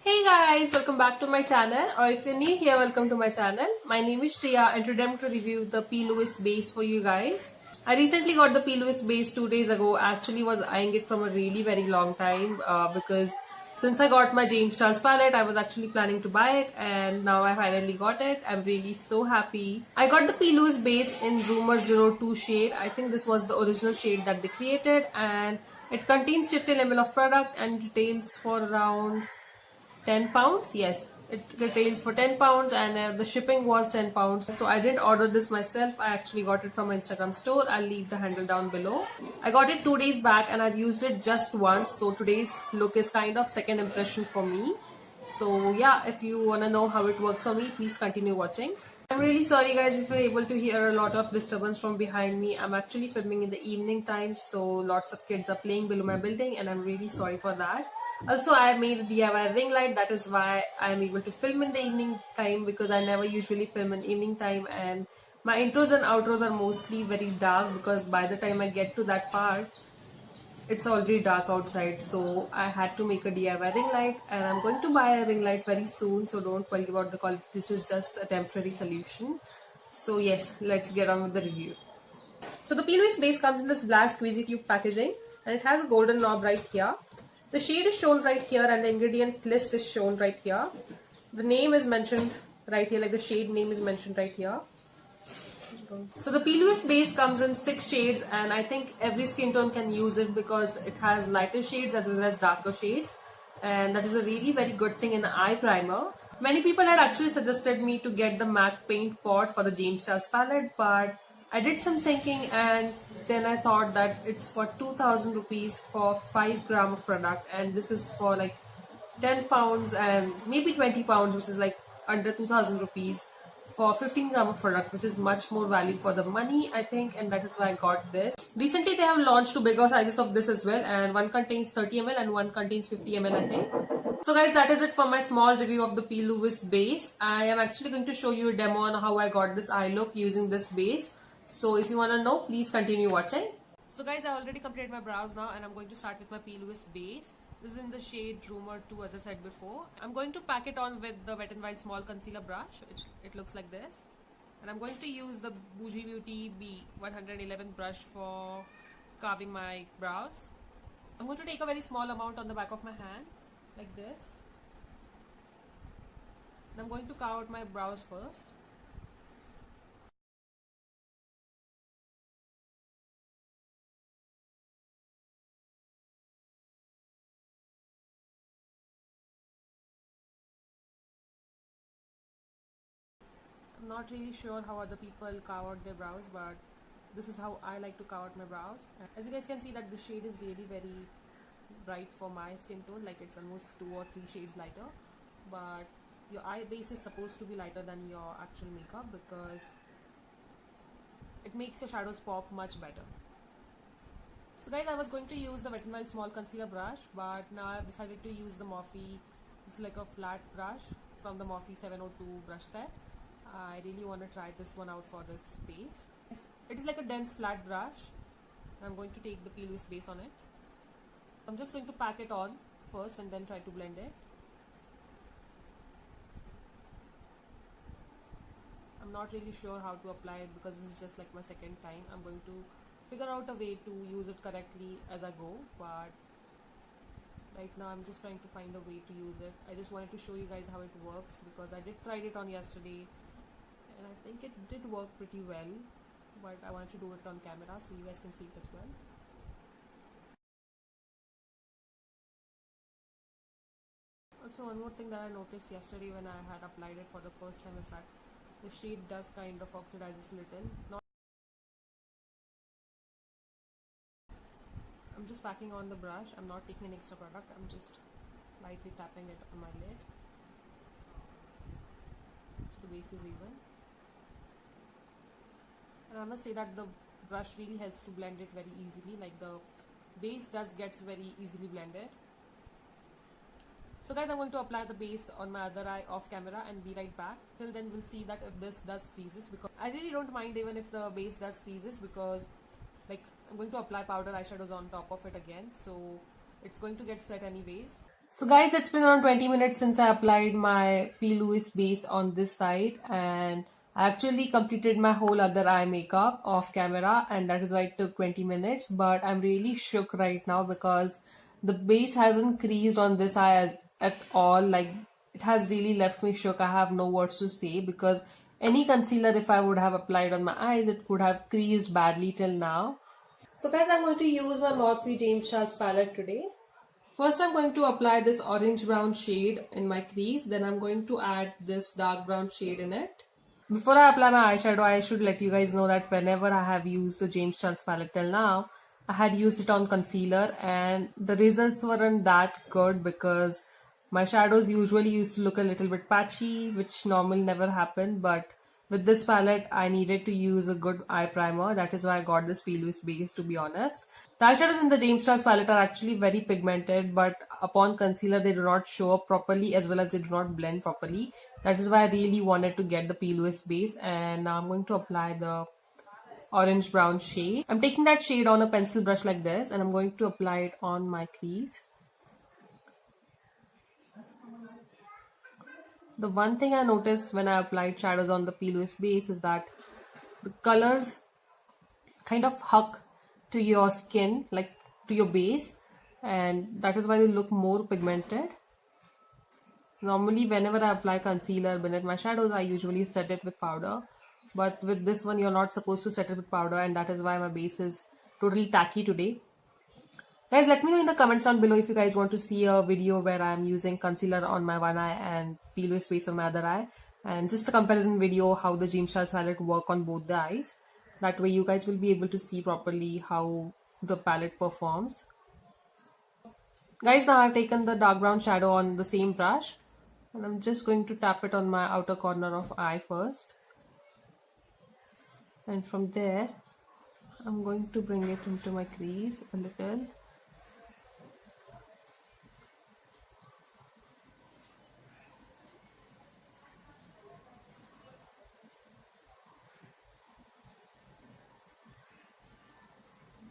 Hey guys, welcome back to my channel, or if you're new here, welcome to my channel. My name is Shreya and today I'm going to review the P. Louise base for you guys. I recently got the P. Louise base 2 days ago. I actually was eyeing it from a really very long time because since I got my James Charles palette, I was actually planning to buy it and now I finally got it. I'm really so happy. I got the P. Louise base in Rumour 02 shade. I think this was the original shade that they created and it contains 50 ml of product and retails for around £10. Yes, it retails for £10 and the shipping was £10. So I didn't order this myself. I actually got it from my Instagram store. I'll leave the handle down below. I got it 2 days back and I've used it just once. So today's look is kind of second impression for me. So yeah, if you want to know how it works for me, please continue watching. I'm really sorry guys if you're able to hear a lot of disturbance from behind me. I'm actually filming in the evening time, so lots of kids are playing below my building and I'm really sorry for that. Also, I made a DIY ring light. That is why I'm able to film in the evening time, because I never usually film in evening time and my intros and outros are mostly very dark, because by the time I get to that part it's already dark outside. So I had to make a DIY ring light and I'm going to buy a ring light very soon, so don't worry about the quality. This is just a temporary solution. So yes, let's get on with the review. So the P. Louise base comes in this black squeezy tube packaging and it has a golden knob right here. The shade is shown right here and the ingredient list is shown right here. The name is mentioned right here, like the shade name is mentioned right here. So the P. Louise base comes in 6 shades and I think every skin tone can use it because it has lighter shades as well as darker shades, and that is a really very good thing in the eye primer. Many people had actually suggested me to get the matte paint pot for the James Charles palette, but I did some thinking and then I thought that it's for 2000 rupees for 5 gram of product, and this is for like £10 and maybe £20, which is like under 2000 rupees for 15 gram of product, which is much more value for the money, I think, and that is why I got this. Recently they have launched 2 bigger sizes of this as well, and one contains 30 ml and one contains 50 ml, I think. So guys, that is it for my small review of the P. Louise base. I am actually going to show you a demo on how I got this eye look using this base. So if you want to know, please continue watching. So guys, I already completed my brows now and I'm going to start with my P. Louise base. This is in the shade Rumour 2, as I said before. I'm going to pack it on with the Wet n Wild small concealer brush. It looks like this. And I'm going to use the Bougie Beauty B111 brush for carving my brows. I'm going to take a very small amount on the back of my hand, like this. And I'm going to carve out my brows first. I'm not really sure how other people carve out their brows, but this is how I like to carve out my brows. As you guys can see that the shade is really very bright for my skin tone, like it's almost 2 or 3 shades lighter, but your eye base is supposed to be lighter than your actual makeup because it makes your shadows pop much better. So guys, I was going to use the Wet n Wild small concealer brush, but now I've decided to use the Morphe. It's like a flat brush from the Morphe 702 brush set. I really want to try this one out for this base. It is like a dense flat brush. I'm going to take the P. Louise base on it. I'm just going to pack it on first and then try to blend it. I'm not really sure how to apply it because this is just like my second time. I'm going to figure out a way to use it correctly as I go, but right now I'm just trying to find a way to use it. I just wanted to show you guys how it works because I did try it on yesterday and I think it did work pretty well, but I wanted to do it on camera so you guys can see it as well. Also, one more thing that I noticed yesterday when I had applied it for the first time is that the shade does kind of oxidizes a little. I'm just packing on the brush. I'm not taking an extra product. I'm just lightly tapping it on my lid so the base is even. And I must say that the brush really helps to blend it very easily. Like the base gets very easily blended. So guys, I'm going to apply the base on my other eye off camera and be right back. Till then we'll see that if this does creases, because I really don't mind even if the base does creases, because like I'm going to apply powder eyeshadows on top of it again, so it's going to get set anyways. So guys, it's been around 20 minutes since I applied my P. Louise base on this side, and I actually completed my whole other eye makeup off camera, and that is why it took 20 minutes. But I'm really shook right now because the base hasn't creased on this eye at all. Like, it has really left me shook. I have no words to say because any concealer, if I would have applied on my eyes, it could have creased badly till now. So guys, I'm going to use my Morphe James Charles palette today. First, I'm going to apply this orange brown shade in my crease. Then I'm going to add this dark brown shade in it. Before I apply my eyeshadow, I should let you guys know that whenever I have used the James Charles palette till now, I had used it on concealer and the results weren't that good because my shadows usually used to look a little bit patchy, which normally never happened. But with this palette, I needed to use a good eye primer. That is why I got this P. Louise base, to be honest. The eyeshadows in the James Charles palette are actually very pigmented, but upon concealer, they do not show up properly as well as they do not blend properly. That is why I really wanted to get the P. Louise base, and now I'm going to apply the orange brown shade. I'm taking that shade on a pencil brush like this, and I'm going to apply it on my crease. The one thing I noticed when I applied shadows on the P. Louise base is that the colors kind of hug to your skin, like to your base, and that is why they look more pigmented. Normally, whenever I apply concealer beneath my shadows, I usually set it with powder. But with this one, you're not supposed to set it with powder, and that is why my base is totally tacky today. Guys, let me know in the comments down below if you guys want to see a video where I'm using concealer on my one eye and P. Louise base on my other eye. And just a comparison video how the James Charles palette work on both the eyes. That way you guys will be able to see properly how the palette performs. Guys, now I've taken the dark brown shadow on the same brush. And I'm just going to tap it on my outer corner of eye first. And from there, I'm going to bring it into my crease a little.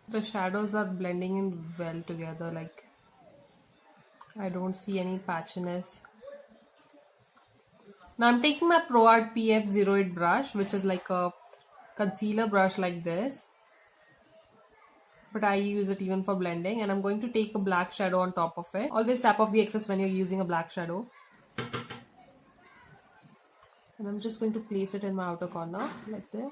The shadows are blending in well together, like I don't see any patchiness. Now I'm taking my Pro Art PF08 brush, which is like a concealer brush like this, but I use it even for blending, and I'm going to take a black shadow on top of it. Always tap off the excess when you're using a black shadow. And I'm just going to place it in my outer corner like this.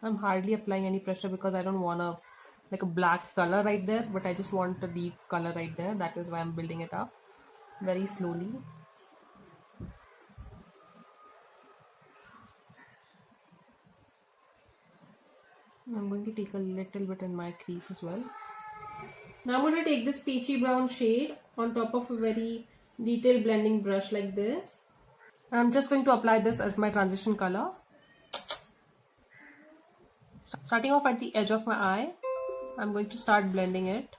I'm hardly applying any pressure because I don't want a black color right there, but I just want a deep color right there. That is why I'm building it up very slowly. I'm going to take a little bit in my crease as well. Now I'm going to take this peachy brown shade on top of a very detailed blending brush like this. I'm just going to apply this as my transition color. Starting off at the edge of my eye, I'm going to start blending it.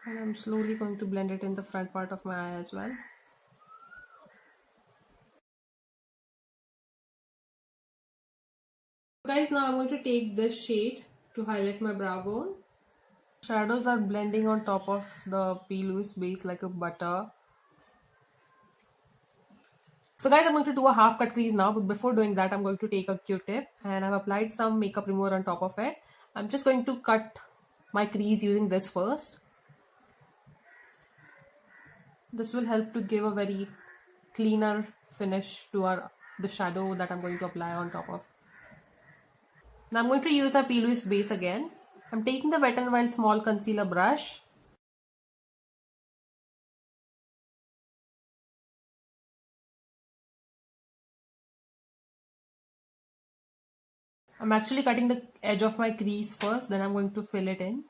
And I'm slowly going to blend it in the front part of my eye as well. Guys, now I'm going to take this shade to highlight my brow bone. Shadows are blending on top of the P. Louise base like a butter. So guys, I'm going to do a half cut crease now, but before doing that, I'm going to take a Q-tip and I've applied some makeup remover on top of it. I'm just going to cut my crease using this first. This will help to give a very cleaner finish to the shadow that I'm going to apply on top of. Now I'm going to use a P. Louise base again. I'm taking the Wet n Wild small concealer brush. I'm actually cutting the edge of my crease first, then I'm going to fill it in.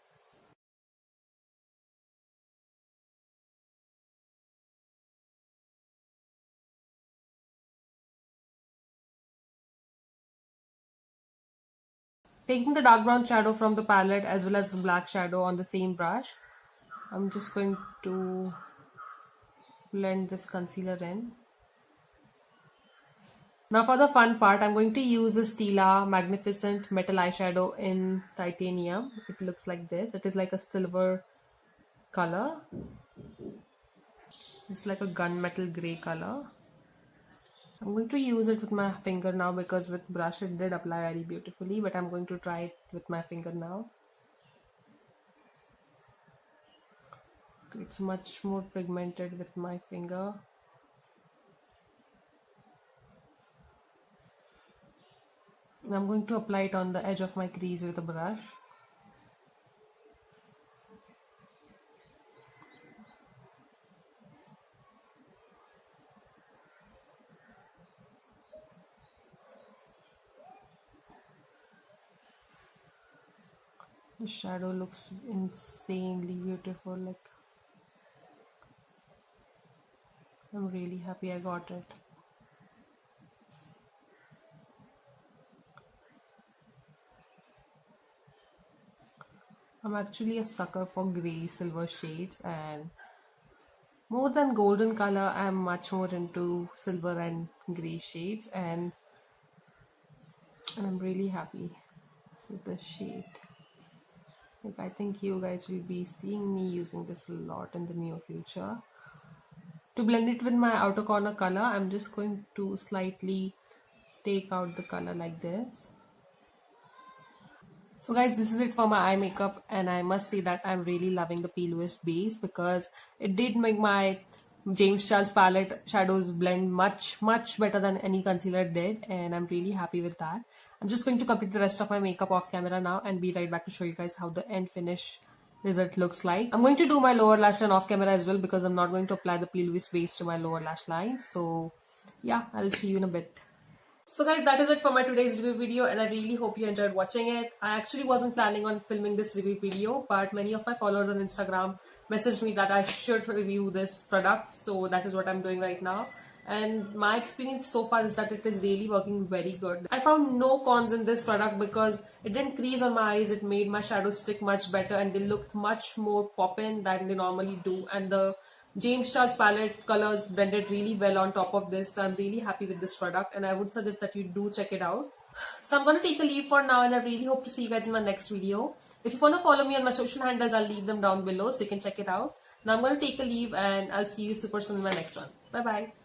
Taking the dark brown shadow from the palette as well as the black shadow on the same brush, I'm just going to blend this concealer in. Now for the fun part, I'm going to use the Stila Magnificent Metal Eyeshadow in titanium. It looks like this. It is like a silver color. It's like a gunmetal grey color. I'm going to use it with my finger now because with brush it did apply very beautifully, but I'm going to try it with my finger now. It's much more pigmented with my finger. I'm going to apply it on the edge of my crease with a brush. The shadow looks insanely beautiful. Like, I'm really happy I got it. I'm actually a sucker for grey silver shades, and more than golden color, I'm much more into silver and grey shades, and I'm really happy with the shade. Like, I think you guys will be seeing me using this a lot in the near future. To blend it with my outer corner color, I'm just going to slightly take out the color like this. So guys, this is it for my eye makeup, and I must say that I'm really loving the P. Louise base because it did make my James Charles palette shadows blend much better than any concealer did, and I'm really happy with that. I'm just going to complete the rest of my makeup off camera now and be right back to show you guys how the end finish result looks like. I'm going to do my lower lash line off camera as well because I'm not going to apply the P. Louise base to my lower lash line. So yeah, I'll see you in a bit. So guys, that is it for my today's review video, and I really hope you enjoyed watching it. I actually wasn't planning on filming this review video, but many of my followers on Instagram messaged me that I should review this product, so that is what I'm doing right now. And my experience so far is that it is really working very good. I found no cons in this product because it didn't crease on my eyes, it made my shadows stick much better, and they looked much more pop-in than they normally do, and the James Charles palette colors blended really well on top of this. So I'm really happy with this product, and I would suggest that you do check it out. So I'm going to take a leave for now, and I really hope to see you guys in my next video. If you want to follow me on my social handles, I'll leave them down below so you can check it out. Now I'm going to take a leave, and I'll see you super soon in my next one. Bye bye.